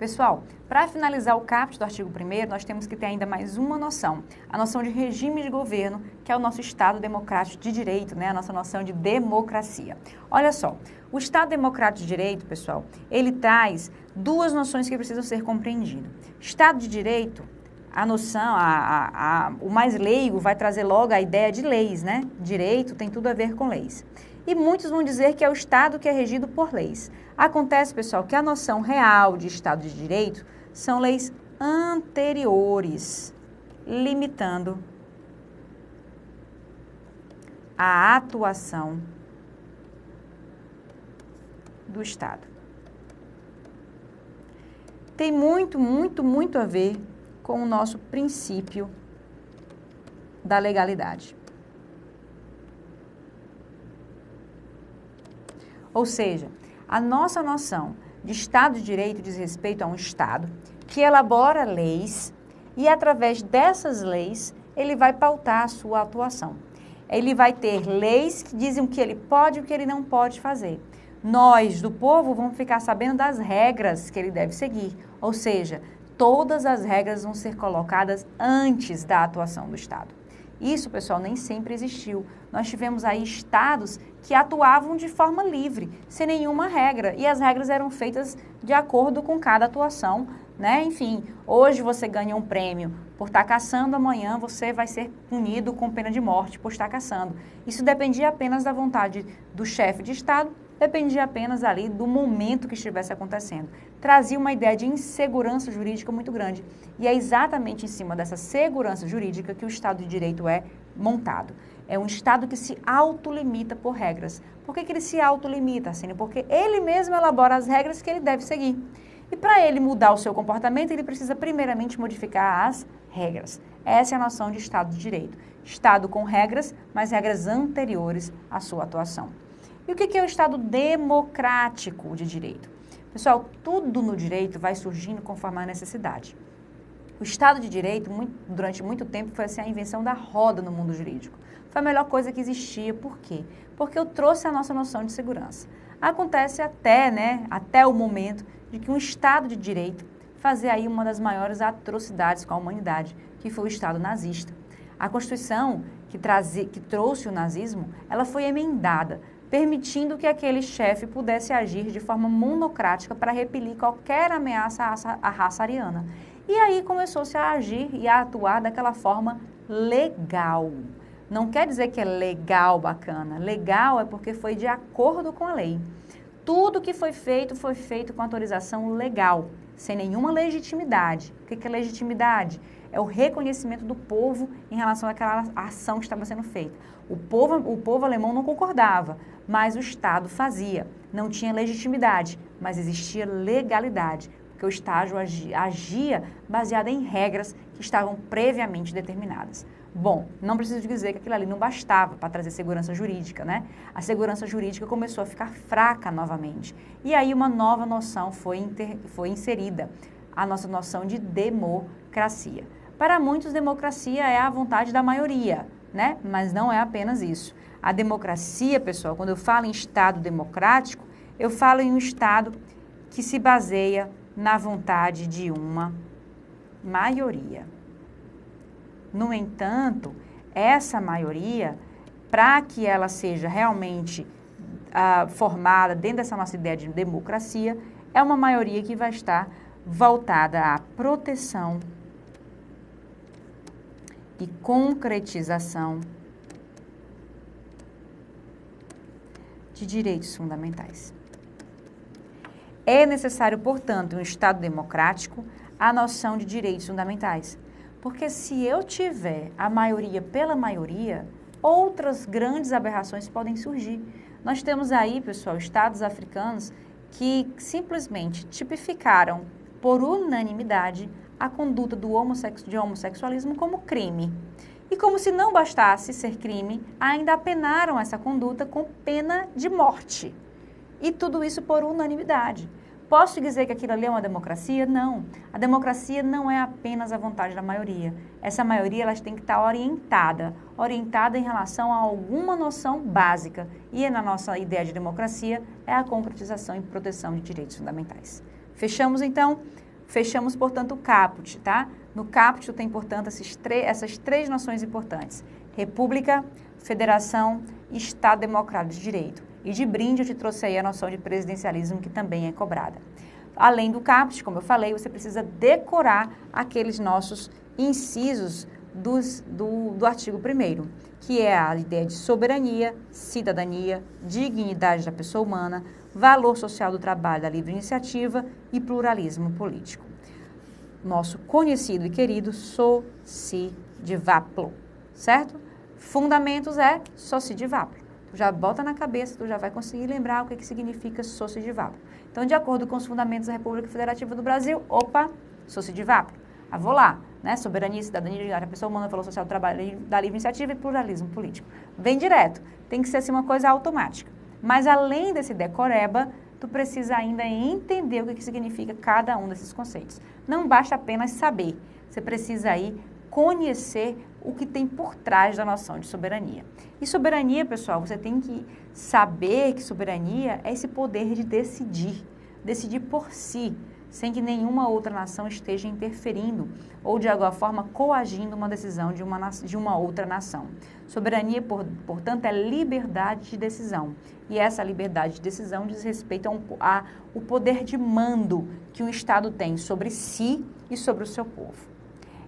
Pessoal, para finalizar o caput do artigo 1º, nós temos que ter ainda mais uma noção, a noção de regime de governo, que é o nosso Estado democrático de direito, né? A nossa noção de democracia. Olha só, o Estado democrático de direito, pessoal, ele traz duas noções que precisam ser compreendidas. Estado de direito, a noção, o mais leigo vai trazer logo a ideia de leis, né? Direito tem tudo a ver com leis. E muitos vão dizer que é o Estado que é regido por leis. Acontece, pessoal, que a noção real de Estado de Direito são leis anteriores, limitando a atuação do Estado. Tem muito a ver com o nosso princípio da legalidade. Ou seja, a nossa noção de Estado de Direito diz respeito a um Estado que elabora leis e, através dessas leis, ele vai pautar a sua atuação. Ele vai ter leis que dizem o que ele pode e o que ele não pode fazer. Nós, do povo, vamos ficar sabendo das regras que ele deve seguir. Ou seja, todas as regras vão ser colocadas antes da atuação do Estado. Isso, pessoal, nem sempre existiu. Nós tivemos aí estados que atuavam de forma livre, sem nenhuma regra, e as regras eram feitas de acordo com cada atuação, né? Enfim, hoje você ganha um prêmio por estar caçando, amanhã você vai ser punido com pena de morte por estar caçando. Isso dependia apenas da vontade do chefe de Estado, dependia apenas ali do momento que estivesse acontecendo. Trazia uma ideia de insegurança jurídica muito grande. E é exatamente em cima dessa segurança jurídica que o Estado de Direito é montado. É um Estado que se autolimita por regras. Por que ele se autolimita, Arsênio? Porque ele mesmo elabora as regras que ele deve seguir. E para ele mudar o seu comportamento, ele precisa primeiramente modificar as regras. Essa é a noção de Estado de Direito. Estado com regras, mas regras anteriores à sua atuação. E o que é o Estado democrático de direito? Pessoal, tudo no direito vai surgindo conforme a necessidade. O Estado de Direito, durante muito tempo, foi assim, a invenção da roda no mundo jurídico. Foi a melhor coisa que existia. Por quê? Porque eu trouxe a nossa noção de segurança. Acontece até o momento de que um Estado de Direito fazia aí uma das maiores atrocidades com a humanidade, que foi o Estado nazista. A Constituição que trouxe o nazismo, ela foi emendada, permitindo que aquele chefe pudesse agir de forma monocrática para repelir qualquer ameaça à raça ariana. E aí começou-se a agir e a atuar daquela forma legal. Não quer dizer que é legal, bacana. Legal é porque foi de acordo com a lei. Tudo que foi feito com autorização legal, sem nenhuma legitimidade. O que é legitimidade? É o reconhecimento do povo em relação àquela ação que estava sendo feita. O povo alemão não concordava, mas o Estado fazia. Não tinha legitimidade, mas existia legalidade, porque o Estado agia baseado em regras que estavam previamente determinadas. Bom, não preciso dizer que aquilo ali não bastava para trazer segurança jurídica, né? A segurança jurídica começou a ficar fraca novamente. E aí uma nova noção foi inserida, a nossa noção de democracia. Para muitos, democracia é a vontade da maioria, né? Mas não é apenas isso. A democracia, pessoal, quando eu falo em Estado democrático, eu falo em um Estado que se baseia na vontade de uma maioria. No entanto, essa maioria, para que ela seja realmente formada dentro dessa nossa ideia de democracia, é uma maioria que vai estar voltada à proteção e concretização de direitos fundamentais. É necessário, portanto, em um Estado democrático, a noção de direitos fundamentais. Porque se eu tiver a maioria pela maioria, outras grandes aberrações podem surgir. Nós temos aí, pessoal, estados africanos que simplesmente tipificaram por unanimidade a conduta de homossexualismo como crime. E como se não bastasse ser crime, ainda apenaram essa conduta com pena de morte. E tudo isso por unanimidade. Posso dizer que aquilo ali é uma democracia? Não. A democracia não é apenas a vontade da maioria. Essa maioria ela tem que estar orientada em relação a alguma noção básica. E na nossa ideia de democracia é a concretização e proteção de direitos fundamentais. Fechamos então? Fechamos, portanto, o caput, tá? No caput tem, portanto, essas três noções importantes. República, federação e Estado democrático de direito. E de brinde eu te trouxe aí a noção de presidencialismo, que também é cobrada. Além do caput, como eu falei, você precisa decorar aqueles nossos incisos do artigo 1º, que é a ideia de soberania, cidadania, dignidade da pessoa humana, valor social do trabalho, da livre iniciativa e pluralismo político. Nosso conhecido e querido Sociedivaplo, certo? Fundamentos é Sociedivaplo. Tu já bota na cabeça, tu já vai conseguir lembrar o que significa Sociedivaplo. Então, de acordo com os fundamentos da República Federativa do Brasil, Sociedivaplo. Vou lá, né? Soberania, cidadania, dignidade da pessoa humana, valor social do trabalho, da livre iniciativa e pluralismo político. Vem direto. Tem que ser assim uma coisa automática. Mas além desse decoreba, tu precisa ainda entender o que significa cada um desses conceitos. Não basta apenas saber, você precisa aí conhecer o que tem por trás da noção de soberania. E soberania, pessoal, você tem que saber que soberania é esse poder de decidir por si, sem que nenhuma outra nação esteja interferindo ou, de alguma forma, coagindo uma decisão de uma outra nação. Soberania, portanto, é liberdade de decisão. E essa liberdade de decisão diz respeito ao poder de mando que um Estado tem sobre si e sobre o seu povo.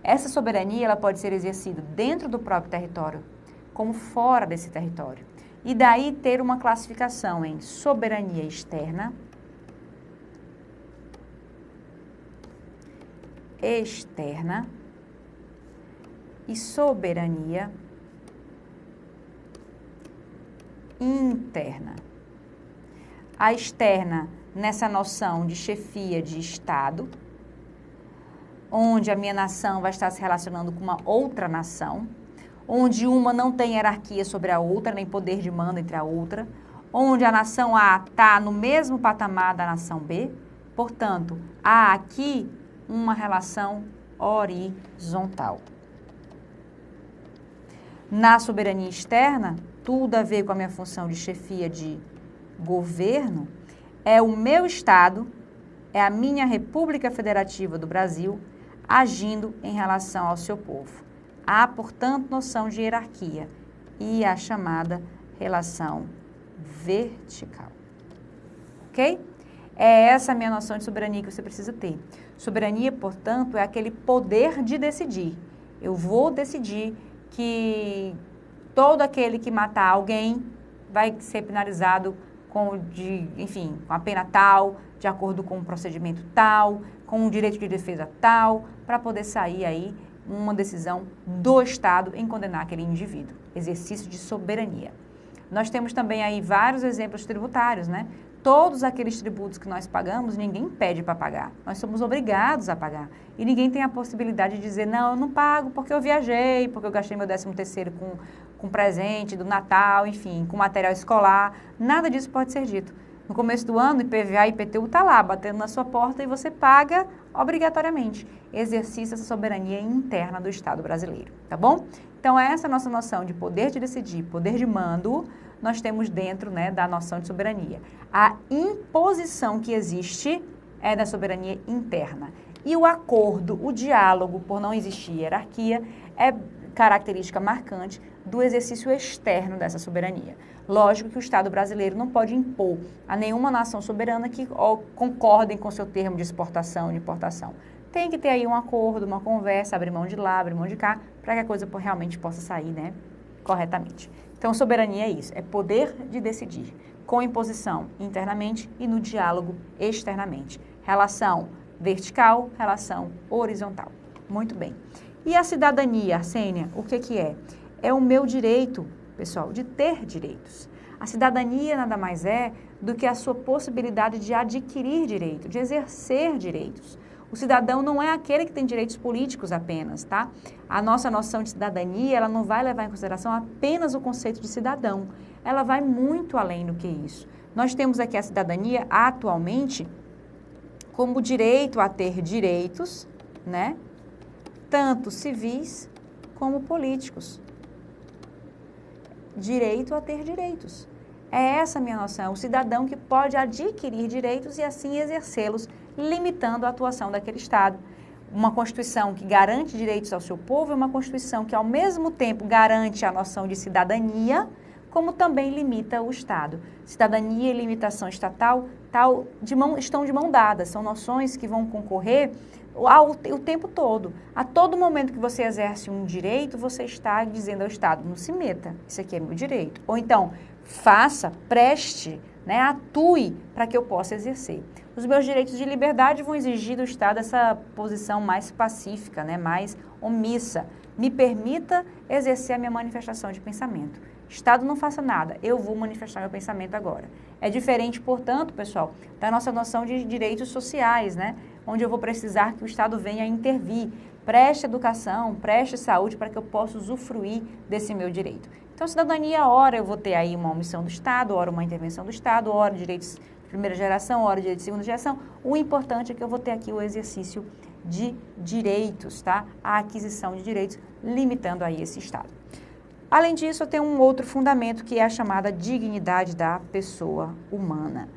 Essa soberania ela pode ser exercida dentro do próprio território, como fora desse território. E daí ter uma classificação em soberania externa, e soberania interna. A externa, nessa noção de chefia de Estado, onde a minha nação vai estar se relacionando com uma outra nação, onde uma não tem hierarquia sobre a outra, nem poder de mando entre a outra, onde a nação A está no mesmo patamar da nação B, portanto, há aqui uma relação horizontal. Na soberania externa, tudo a ver com a minha função de chefia de governo, é o meu Estado, é a minha República Federativa do Brasil, agindo em relação ao seu povo. Há, portanto, noção de hierarquia e a chamada relação vertical. Ok? É essa a minha noção de soberania que você precisa ter. Soberania, portanto, é aquele poder de decidir. Eu vou decidir que todo aquele que matar alguém vai ser penalizado com a pena tal, de acordo com um procedimento tal, com um direito de defesa tal, para poder sair aí uma decisão do Estado em condenar aquele indivíduo. Exercício de soberania. Nós temos também aí vários exemplos tributários, né? Todos aqueles tributos que nós pagamos, ninguém pede para pagar. Nós somos obrigados a pagar. E ninguém tem a possibilidade de dizer, não, eu não pago porque eu viajei, porque eu gastei meu 13º com presente do Natal, enfim, com material escolar. Nada disso pode ser dito. No começo do ano, IPVA e IPTU está lá, batendo na sua porta e você paga obrigatoriamente. Exercício essa soberania interna do Estado brasileiro, tá bom? Então, essa é a nossa noção de poder de decidir, poder de mando, nós temos dentro, né, da noção de soberania. A imposição que existe é da soberania interna. E o acordo, o diálogo, por não existir hierarquia, é característica marcante do exercício externo dessa soberania. Lógico que o Estado brasileiro não pode impor a nenhuma nação soberana que concordem com seu termo de exportação e de importação. Tem que ter aí um acordo, uma conversa, abrir mão de lá, abrir mão de cá, para que a coisa realmente possa sair, né, corretamente. Então, soberania é isso, é poder de decidir, com imposição internamente e no diálogo externamente. Relação vertical, relação horizontal. Muito bem. E a cidadania, Arsênia, o que é? É o meu direito, pessoal, de ter direitos. A cidadania nada mais é do que a sua possibilidade de adquirir direito, de exercer direitos. O cidadão não é aquele que tem direitos políticos apenas, tá? A nossa noção de cidadania, ela não vai levar em consideração apenas o conceito de cidadão. Ela vai muito além do que isso. Nós temos aqui a cidadania, atualmente, como direito a ter direitos, né? Tanto civis como políticos. Direito a ter direitos. É essa a minha noção, o cidadão que pode adquirir direitos e assim exercê-los limitando a atuação daquele Estado. Uma Constituição que garante direitos ao seu povo é uma Constituição que, ao mesmo tempo, garante a noção de cidadania, como também limita o Estado. Cidadania e limitação estatal estão de mão dadas, são noções que vão concorrer o tempo todo. A todo momento que você exerce um direito, você está dizendo ao Estado, não se meta, isso aqui é meu direito. Ou então, faça, preste, né, atue para que eu possa exercer. Os meus direitos de liberdade vão exigir do Estado essa posição mais pacífica, né, mais omissa. Me permita exercer a minha manifestação de pensamento. Estado não faça nada, eu vou manifestar meu pensamento agora. É diferente, portanto, pessoal, da nossa noção de direitos sociais, né? Onde eu vou precisar que o Estado venha intervir, preste educação, preste saúde para que eu possa usufruir desse meu direito. Então, cidadania, ora eu vou ter aí uma omissão do Estado, ora uma intervenção do Estado, ora direitos de primeira geração, ora direitos de segunda geração. O importante é que eu vou ter aqui o exercício de direitos, tá? A aquisição de direitos, limitando aí esse Estado. Além disso, eu tenho um outro fundamento que é a chamada dignidade da pessoa humana.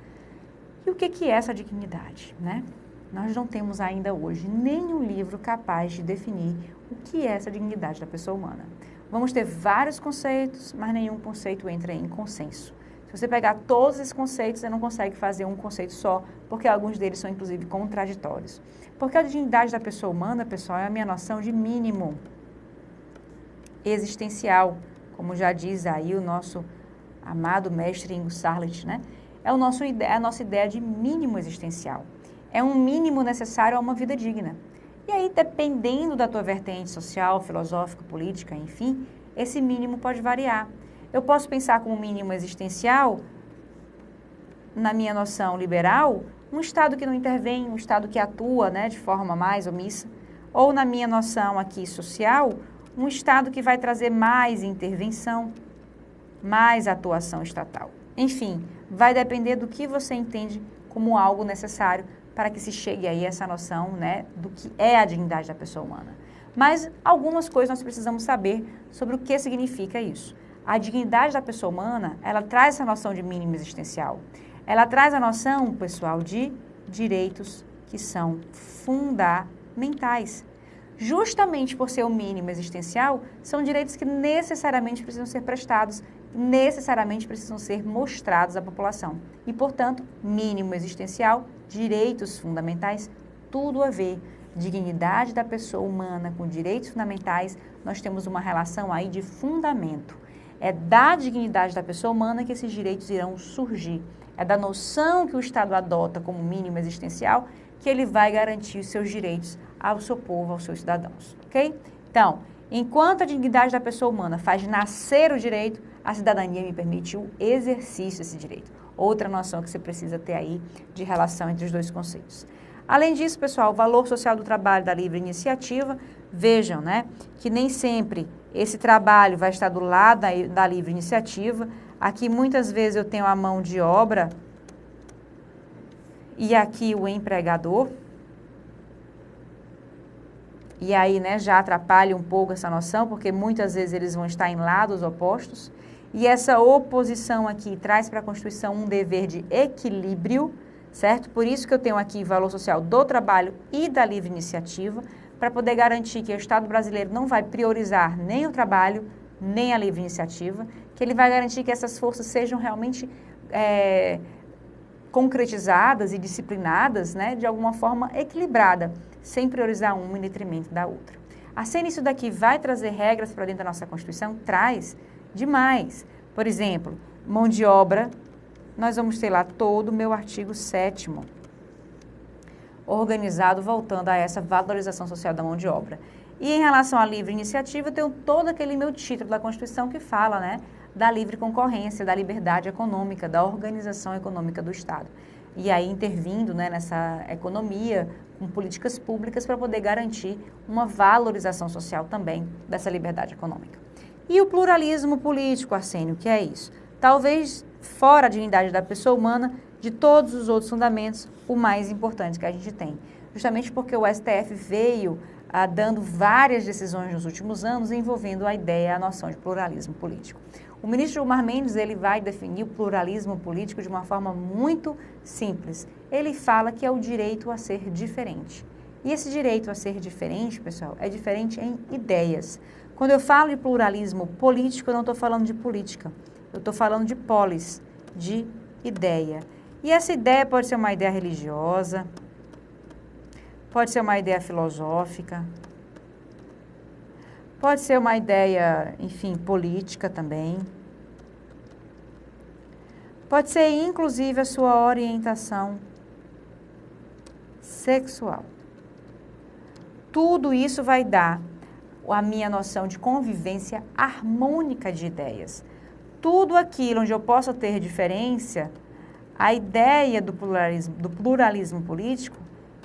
E o que é essa dignidade, né? Nós não temos ainda hoje nenhum livro capaz de definir o que é essa dignidade da pessoa humana. Vamos ter vários conceitos, mas nenhum conceito entra em consenso. Se você pegar todos esses conceitos, você não consegue fazer um conceito só, porque alguns deles são, inclusive, contraditórios. Porque a dignidade da pessoa humana, pessoal, é a minha noção de mínimo existencial, como já diz aí o nosso amado mestre Ingo Sarlet, né? É a nossa ideia de mínimo existencial. É um mínimo necessário a uma vida digna. E aí, dependendo da tua vertente social, filosófica, política, enfim, esse mínimo pode variar. Eu posso pensar como mínimo existencial, na minha noção liberal, um Estado que não intervém, um Estado que atua, né, de forma mais omissa, ou na minha noção aqui social, um Estado que vai trazer mais intervenção, mais atuação estatal. Enfim, vai depender do que você entende como algo necessário para que se chegue aí a essa noção, né, do que é a dignidade da pessoa humana. Mas algumas coisas nós precisamos saber sobre o que significa isso. A dignidade da pessoa humana, ela traz essa noção de mínimo existencial. Ela traz a noção, pessoal, de direitos que são fundamentais. Justamente por ser o mínimo existencial, são direitos que necessariamente precisam ser prestados, necessariamente precisam ser mostrados à população. E, portanto, mínimo existencial, direitos fundamentais, tudo a ver. Dignidade da pessoa humana com direitos fundamentais, nós temos uma relação aí de fundamento. É da dignidade da pessoa humana que esses direitos irão surgir. É da noção que o Estado adota como mínimo existencial que ele vai garantir os seus direitos ao seu povo, aos seus cidadãos, ok? Então, enquanto a dignidade da pessoa humana faz nascer o direito, a cidadania me permite o exercício desse direito. Outra noção que você precisa ter aí de relação entre os dois conceitos. Além disso, pessoal, o valor social do trabalho da livre iniciativa, vejam, né, que nem sempre esse trabalho vai estar do lado da livre iniciativa. Aqui, muitas vezes, eu tenho a mão de obra e aqui o empregador. E aí, né, já atrapalha um pouco essa noção, porque muitas vezes eles vão estar em lados opostos. E essa oposição aqui traz para a Constituição um dever de equilíbrio, certo? Por isso que eu tenho aqui valor social do trabalho e da livre iniciativa, para poder garantir que o Estado brasileiro não vai priorizar nem o trabalho, nem a livre iniciativa, que ele vai garantir que essas forças sejam realmente concretizadas e disciplinadas, né, de alguma forma equilibrada, sem priorizar uma em detrimento da outra. A cena isso daqui vai trazer regras para dentro da nossa Constituição? Traz demais. Por exemplo, mão de obra, nós vamos ter lá todo o meu artigo 7º, organizado voltando a essa valorização social da mão de obra. E em relação à livre iniciativa, eu tenho todo aquele meu título da Constituição que fala, né, da livre concorrência, da liberdade econômica, da organização econômica do Estado. E aí intervindo, né, nessa economia, com políticas públicas para poder garantir uma valorização social também dessa liberdade econômica. E o pluralismo político, Arsênio, que é isso? Talvez, fora a dignidade da pessoa humana, de todos os outros fundamentos, o mais importante que a gente tem. Justamente porque o STF veio dando várias decisões nos últimos anos envolvendo a ideia, a noção de pluralismo político. O ministro Gilmar Mendes, ele vai definir o pluralismo político de uma forma muito simples. ele fala que é o direito a ser diferente. E esse direito a ser diferente, pessoal, é diferente em ideias. Quando eu falo de pluralismo político, eu não estou falando de política. Eu estou falando de polis, de ideia. E essa ideia pode ser uma ideia religiosa, pode ser uma ideia filosófica, pode ser uma ideia, enfim, política também. Pode ser, inclusive, a sua orientação sexual. Tudo isso vai dar a minha noção de convivência harmônica de ideias. Tudo aquilo onde eu possa ter diferença, a ideia do pluralismo político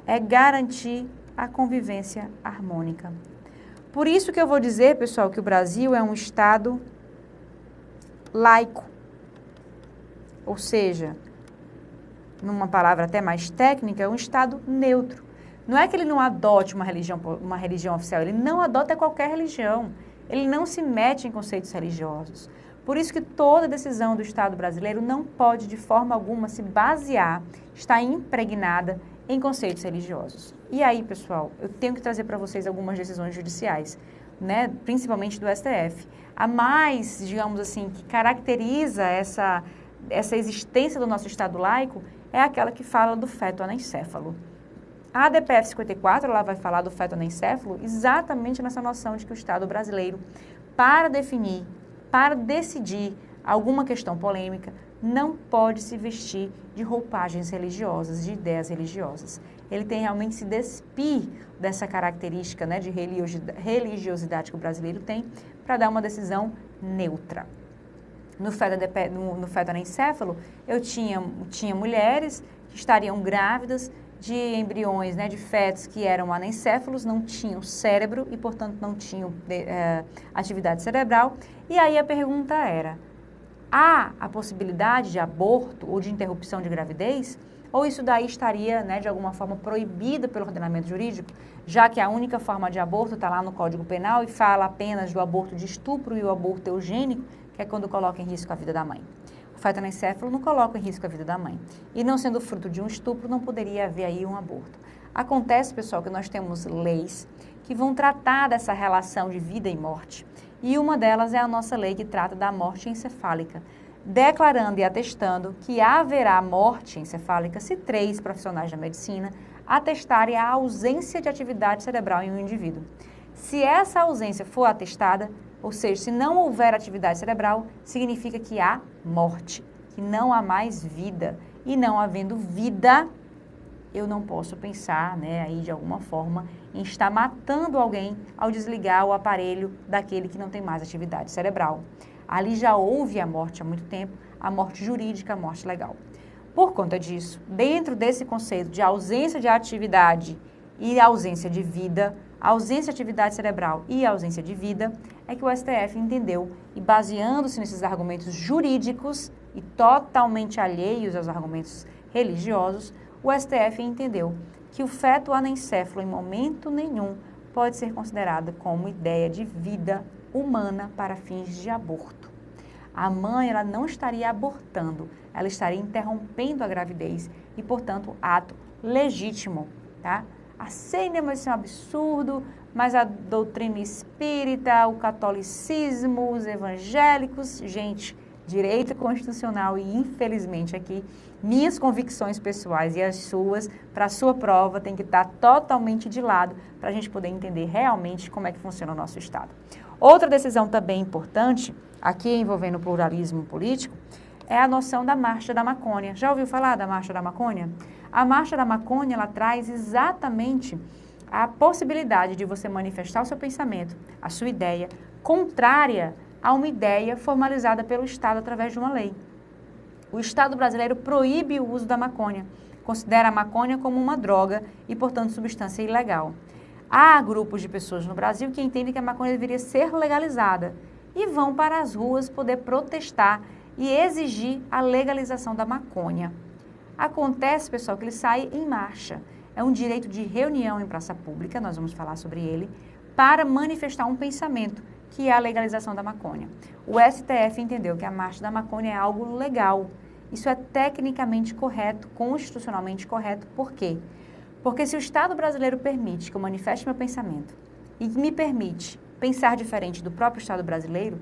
é garantir a convivência harmônica. Por isso que eu vou dizer, pessoal, que o Brasil é um Estado laico. Ou seja, numa palavra até mais técnica, é um Estado neutro. Não é que ele não adote uma religião oficial, ele não adota qualquer religião. Ele não se mete em conceitos religiosos. Por isso que toda decisão do Estado brasileiro não pode, de forma alguma, se basear, estar impregnada em conceitos religiosos. E aí, pessoal, eu tenho que trazer para vocês algumas decisões judiciais, né, principalmente do STF. A mais, digamos assim, que caracteriza essa existência do nosso Estado laico é aquela que fala do feto anencéfalo. A ADPF 54, ela vai falar do feto anencéfalo exatamente nessa noção de que o Estado brasileiro, para definir, para decidir alguma questão polêmica, não pode se vestir de roupagens religiosas, de ideias religiosas. Ele tem realmente que se despir dessa característica, né, de religiosidade que o brasileiro tem para dar uma decisão neutra. No feto anencéfalo, eu tinha mulheres que estariam grávidas de embriões, né, de fetos que eram anencéfalos, não tinham cérebro e, portanto, não tinham atividade cerebral. E aí a pergunta era, há a possibilidade de aborto ou de interrupção de gravidez? Ou isso daí estaria, né, de alguma forma proibido pelo ordenamento jurídico, já que a única forma de aborto está lá no Código Penal e fala apenas do aborto de estupro e o aborto eugênico, que é quando coloca em risco a vida da mãe. O feto anencéfalo não coloca em risco a vida da mãe. E não sendo fruto de um estupro, não poderia haver aí um aborto. Acontece, pessoal, que nós temos leis que vão tratar dessa relação de vida e morte. E uma delas é a nossa lei que trata da morte encefálica, declarando e atestando que haverá morte encefálica se 3 profissionais da medicina atestarem a ausência de atividade cerebral em um indivíduo. Se essa ausência for atestada, ou seja, se não houver atividade cerebral, significa que há morte, que não há mais vida. E não havendo vida, eu não posso pensar, né, aí de alguma forma, em estar matando alguém ao desligar o aparelho daquele que não tem mais atividade cerebral. Ali já houve a morte há muito tempo, a morte jurídica, a morte legal. Por conta disso, dentro desse conceito de ausência de atividade e ausência de vida, ausência de atividade cerebral e ausência de vida, é que o STF entendeu, e baseando-se nesses argumentos jurídicos e totalmente alheios aos argumentos religiosos, o STF entendeu que o feto anencéfalo, em momento nenhum, pode ser considerado como ideia de vida humana para fins de aborto. A mãe, ela não estaria abortando, ela estaria interrompendo a gravidez e, portanto, ato legítimo, tá? A CNM é um absurdo, mas a doutrina espírita, o catolicismo, os evangélicos, gente, direito constitucional e, infelizmente, aqui, minhas convicções pessoais e as suas, para a sua prova, tem que estar totalmente de lado para a gente poder entender realmente como é que funciona o nosso Estado. Outra decisão também importante, aqui envolvendo o pluralismo político, é a noção da Marcha da Macônia. Já ouviu falar da Marcha da Macônia? A Marcha da Macônia, ela traz exatamente a possibilidade de você manifestar o seu pensamento, a sua ideia, contrária a uma ideia formalizada pelo Estado através de uma lei. O Estado brasileiro proíbe o uso da maconha, considera a maconha como uma droga e, portanto, substância ilegal. Há grupos de pessoas no Brasil que entendem que a maconha deveria ser legalizada e vão para as ruas poder protestar e exigir a legalização da maconha. Acontece, pessoal, que ele sai em marcha. É um direito de reunião em praça pública, nós vamos falar sobre ele, para manifestar um pensamento, que é a legalização da maconha. O STF entendeu que a marcha da maconha é algo legal Isso é tecnicamente correto, constitucionalmente correto. Por quê? Porque se o Estado brasileiro permite que eu manifeste meu pensamento e me permite pensar diferente do próprio Estado brasileiro,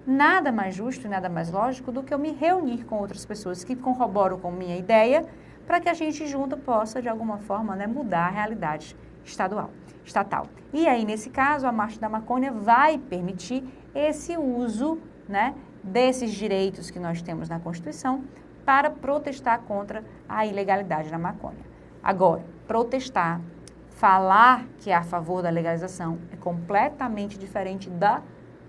nada mais justo e nada mais lógico do que eu me reunir com outras pessoas que corroboram com minha ideia para que a gente junto possa, de alguma forma, né, mudar a realidade estatal. E aí, nesse caso, a Marcha da Maconha vai permitir esse uso, né, desses direitos que nós temos na Constituição para protestar contra a ilegalidade da maconha. Agora, protestar, falar que é a favor da legalização é completamente diferente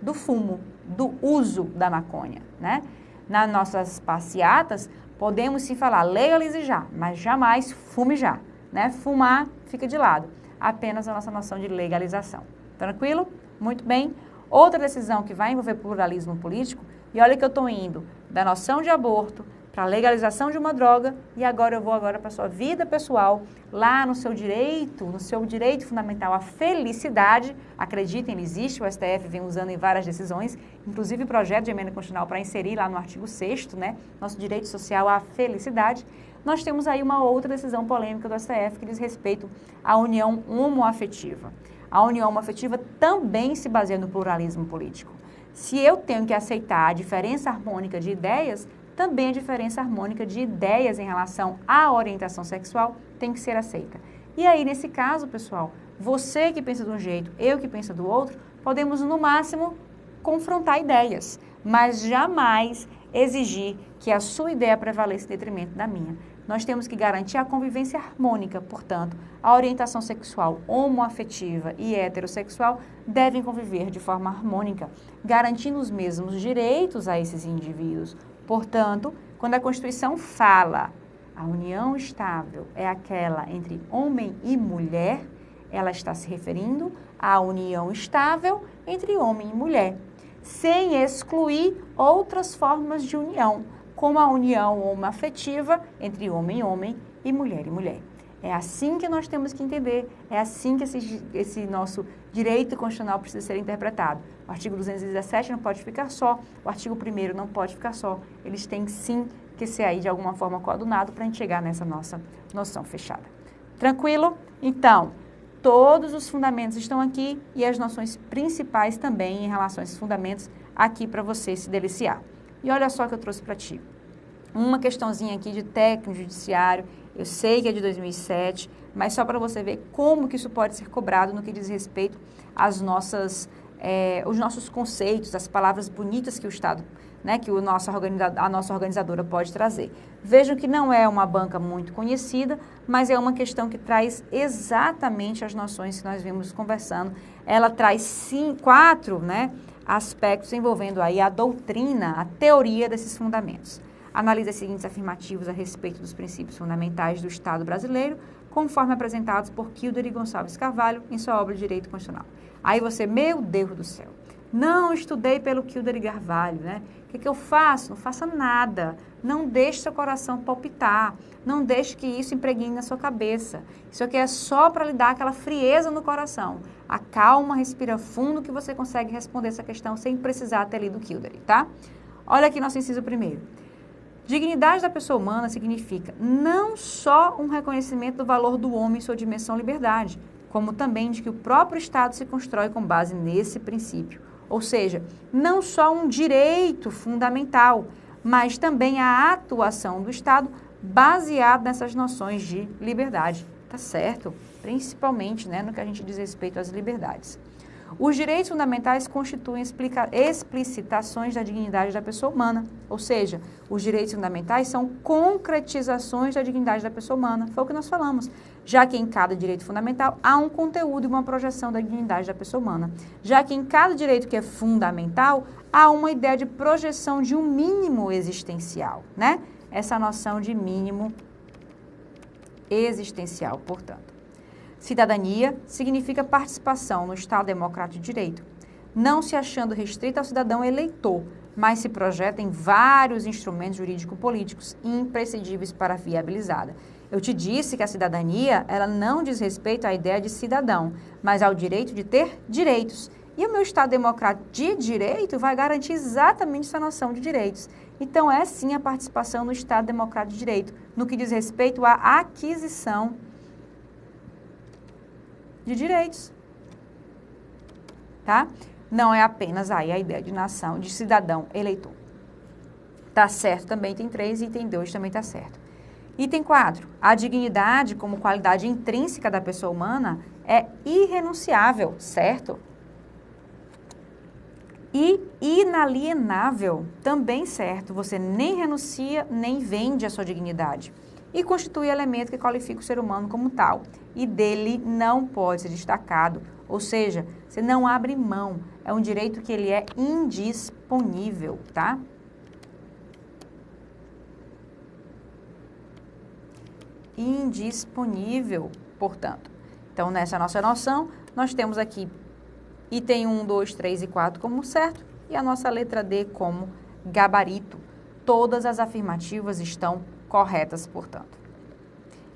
do fumo, do uso da maconha, né? Nas nossas passeatas, podemos sim falar legalize já, mas jamais fume já, né? Fumar fica de lado, apenas a nossa noção de legalização. Tranquilo? Muito bem. Outra decisão que vai envolver pluralismo político, e olha que eu estou indo da noção de aborto para a legalização de uma droga, e agora eu vou para a sua vida pessoal, lá no seu direito fundamental à felicidade. Acreditem, ele existe, o STF vem usando em várias decisões, inclusive o projeto de emenda constitucional para inserir lá no artigo 6º, né, nosso direito social à felicidade. Nós temos aí uma outra decisão polêmica do STF que diz respeito à união homoafetiva. A união homoafetiva também se baseia no pluralismo político. Se eu tenho que aceitar a diferença harmônica de ideias, também a diferença harmônica de ideias em relação à orientação sexual tem que ser aceita. E aí, nesse caso, pessoal, você que pensa de um jeito, eu que penso do outro, podemos, no máximo, confrontar ideias, mas jamais exigir que a sua ideia prevaleça em detrimento da minha. Nós temos que garantir a convivência harmônica, portanto, a orientação sexual homoafetiva e heterossexual devem conviver de forma harmônica, garantindo os mesmos direitos a esses indivíduos. Portanto, quando a Constituição fala a união estável é aquela entre homem e mulher, ela está se referindo à união estável entre homem e mulher, sem excluir outras formas de união, como a união homoafetiva entre homem e homem e mulher. É assim que nós temos que entender, é assim que esse nosso direito constitucional precisa ser interpretado. O artigo 217 não pode ficar só, o artigo 1º não pode ficar só. Eles têm sim que ser aí de alguma forma coadunados para a gente chegar nessa nossa noção fechada. Tranquilo? Então, todos os fundamentos estão aqui e as noções principais também em relação a esses fundamentos aqui para você se deliciar. E olha só que eu trouxe para ti. Uma questãozinha aqui de técnico judiciário, eu sei que é de 2007, mas só para você ver como que isso pode ser cobrado no que diz respeito às nossas, os nossos conceitos, as palavras bonitas que o Estado, né, que a nossa organizadora pode trazer. Vejam que não é uma banca muito conhecida, mas é uma questão que traz exatamente as noções que nós vimos conversando. Ela traz 4, né, aspectos envolvendo aí a doutrina, a teoria desses fundamentos. Analisa os seguintes afirmativos a respeito dos princípios fundamentais do Estado brasileiro, conforme apresentados por Kilder e Gonçalves Carvalho em sua obra de Direito Constitucional. Aí você, meu Deus do céu, não estudei pelo Kilder e Carvalho, né? O que eu faço? Não faça nada. Não deixe seu coração palpitar. Não deixe que isso impregne na sua cabeça. Isso aqui é só para lhe dar aquela frieza no coração. Acalma, respira fundo que você consegue responder essa questão sem precisar ter lido o Kilder, tá? Olha aqui nosso inciso 1º. Dignidade da pessoa humana significa não só um reconhecimento do valor do homem em sua dimensão liberdade, como também de que o próprio Estado se constrói com base nesse princípio. Ou seja, não só um direito fundamental, mas também a atuação do Estado baseada nessas noções de liberdade. Tá certo? Principalmente, né, no que a gente diz respeito às liberdades. Os direitos fundamentais constituem explicitações da dignidade da pessoa humana, ou seja, os direitos fundamentais são concretizações da dignidade da pessoa humana, foi o que nós falamos, já que em cada direito fundamental há um conteúdo e uma projeção da dignidade da pessoa humana, já que em cada direito que é fundamental há uma ideia de projeção de um mínimo existencial, né? Essa noção de mínimo existencial, portanto. Cidadania significa participação no Estado democrático de direito, não se achando restrita ao cidadão eleitor, mas se projeta em vários instrumentos jurídico-políticos imprescindíveis para viabilizá-la. Eu te disse que a cidadania, ela não diz respeito à ideia de cidadão, mas ao direito de ter direitos. E o meu Estado democrático de direito vai garantir exatamente essa noção de direitos. Então, é sim a participação no Estado democrático de direito, no que diz respeito à aquisição de direitos. Tá? Não é apenas aí a ideia de nação, de cidadão eleitor. Tá certo também, item 3, e item 2 também tá certo. Item 4, a dignidade como qualidade intrínseca da pessoa humana é irrenunciável, certo? E inalienável, também certo. Você nem renuncia, nem vende a sua dignidade. E constitui elemento que qualifica o ser humano como tal. E dele não pode ser destacado. Ou seja, você não abre mão. É um direito que ele é indisponível, tá? Indisponível, portanto. Então, nessa nossa noção, nós temos aqui item 1, 2, 3 e 4 como certo e a nossa letra D como gabarito. Todas as afirmativas estão corretas, portanto.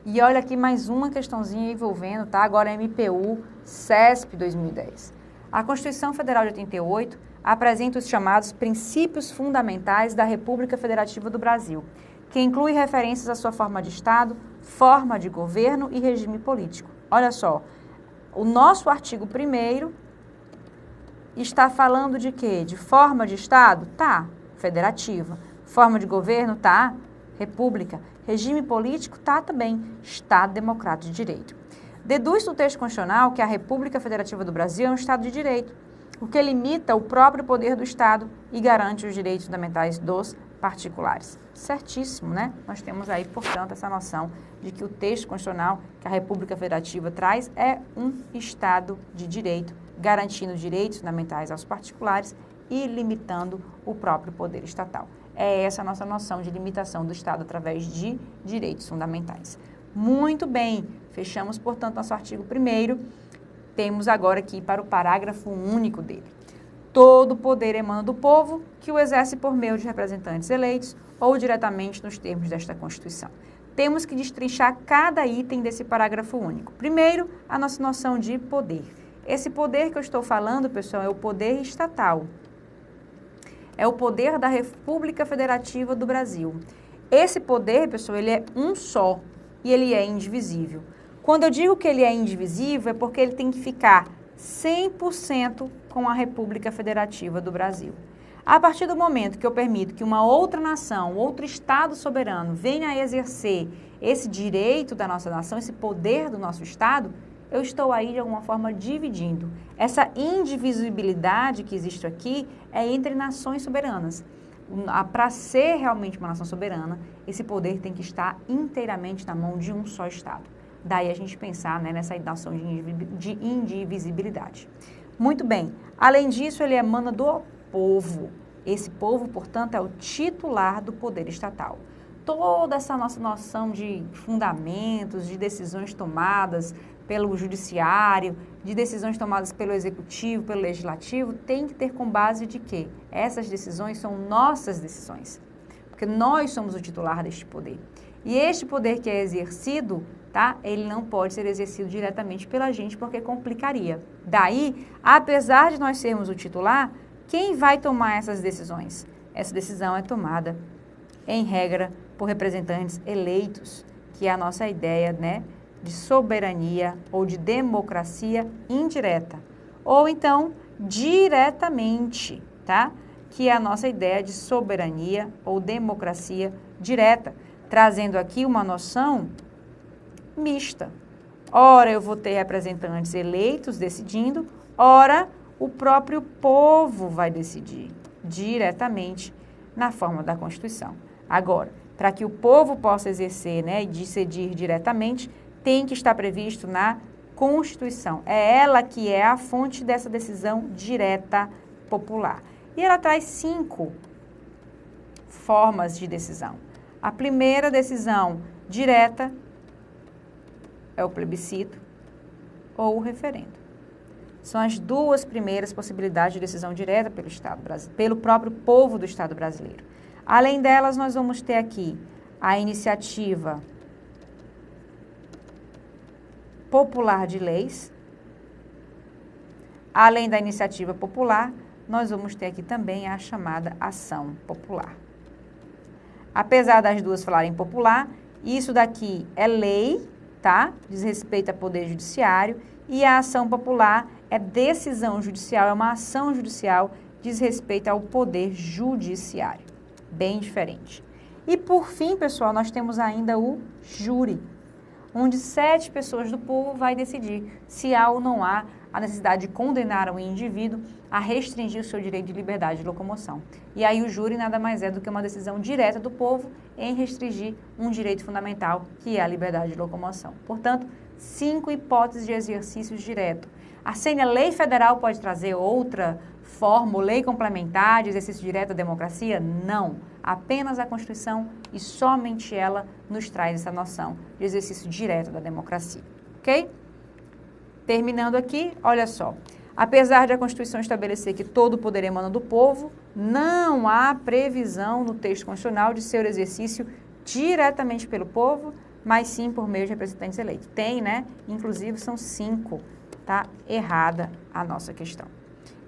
E olha aqui mais uma questãozinha envolvendo, tá? Agora MPU, CESP 2010. A Constituição Federal de 88 apresenta os chamados princípios fundamentais da República Federativa do Brasil, que inclui referências à sua forma de Estado, forma de governo e regime político. Olha só, o nosso artigo 1º está falando de quê? De forma de Estado? Tá, federativa. Forma de governo? Tá, república. Regime político? Tá também, Estado Democrático de Direito. Deduz do texto constitucional que a República Federativa do Brasil é um Estado de Direito, o que limita o próprio poder do Estado e garante os direitos fundamentais dos particulares. Certíssimo, né? Nós temos aí, portanto, essa noção de que o texto constitucional que a República Federativa traz é um Estado de Direito, garantindo direitos fundamentais aos particulares e limitando o próprio poder estatal. É essa a nossa noção de limitação do Estado através de direitos fundamentais. Muito bem, fechamos, portanto, nosso artigo 1º. Temos agora aqui para o parágrafo único dele. Todo poder emana do povo, que o exerce por meio de representantes eleitos ou diretamente nos termos desta Constituição. Temos que destrinchar cada item desse parágrafo único. Primeiro, a nossa noção de poder. Esse poder que eu estou falando, pessoal, é o poder estatal. É o poder da República Federativa do Brasil. Esse poder, pessoal, ele é um só e ele é indivisível. Quando eu digo que ele é indivisível, é porque ele tem que ficar 100% com a República Federativa do Brasil. A partir do momento que eu permito que uma outra nação, outro Estado soberano venha a exercer esse direito da nossa nação, esse poder do nosso Estado, eu estou aí de alguma forma dividindo. Essa indivisibilidade que existe aqui é entre nações soberanas. Para ser realmente uma nação soberana, esse poder tem que estar inteiramente na mão de um só Estado. Daí a gente pensar, né, nessa noção de indivisibilidade. Muito bem. Além disso, ele emana do povo. Esse povo, portanto, é o titular do poder estatal. Toda essa nossa noção de fundamentos, de decisões tomadas pelo judiciário, de decisões tomadas pelo executivo, pelo legislativo, tem que ter com base de quê? Essas decisões são nossas decisões, porque nós somos o titular deste poder. E este poder que é exercido, tá? Ele não pode ser exercido diretamente pela gente, porque complicaria. Daí, apesar de nós sermos o titular, quem vai tomar essas decisões? Essa decisão é tomada, em regra, por representantes eleitos, que é a nossa ideia, né, de soberania ou de democracia indireta. Ou então, diretamente, tá? Que é a nossa ideia de soberania ou democracia direta, trazendo aqui uma noção mista. Ora, eu vou ter representantes eleitos decidindo, ora, o próprio povo vai decidir diretamente na forma da Constituição. Agora, para que o povo possa exercer, né, e decidir diretamente, tem que estar previsto na Constituição. É ela que é a fonte dessa decisão direta popular. E ela traz 5 formas de decisão. A primeira decisão direta é o plebiscito ou o referendo. São as 2 primeiras possibilidades de decisão direta pelo Estado brasileiro, pelo próprio povo do Estado brasileiro. Além delas, nós vamos ter aqui a iniciativa popular de leis, além da iniciativa popular, nós vamos ter aqui também a chamada ação popular. Apesar das duas falarem popular, isso daqui é lei, tá? Diz respeito ao poder judiciário, e a ação popular é decisão judicial, é uma ação judicial, diz respeito ao poder judiciário. Bem diferente. E por fim, pessoal, nós temos ainda o júri, onde 7 pessoas do povo vai decidir se há ou não há a necessidade de condenar um indivíduo a restringir o seu direito de liberdade de locomoção. E aí o júri nada mais é do que uma decisão direta do povo em restringir um direito fundamental, que é a liberdade de locomoção. Portanto, 5 hipóteses de exercício direto. A lei federal pode trazer outra forma, lei complementar de exercício direto da democracia? Não. Apenas a Constituição e somente ela nos traz essa noção de exercício direto da democracia. Ok? Terminando aqui, olha só. Apesar de a Constituição estabelecer que todo o poder emana do povo, não há previsão no texto constitucional de seu exercício diretamente pelo povo, mas sim por meio de representantes eleitos. Tem, né? Inclusive são 5. Tá errada a nossa questão.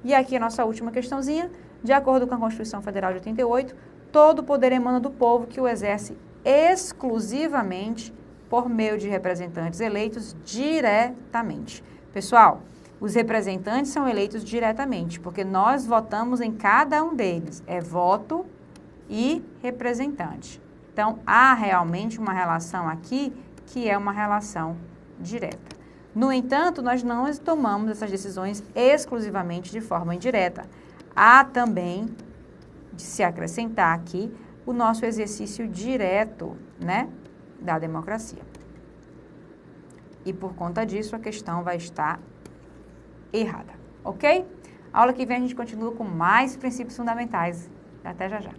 E aqui a nossa última questãozinha. De acordo com a Constituição Federal de 88, todo o poder emana do povo que o exerce exclusivamente por meio de representantes eleitos diretamente. Pessoal, os representantes são eleitos diretamente, porque nós votamos em cada um deles. É voto e representante. Então, há realmente uma relação aqui que é uma relação direta. No entanto, nós não tomamos essas decisões exclusivamente de forma indireta. Há também, de se acrescentar aqui, o nosso exercício direto, né, da democracia. E por conta disso, a questão vai estar errada, ok? A aula que vem a gente continua com mais princípios fundamentais. Até já já.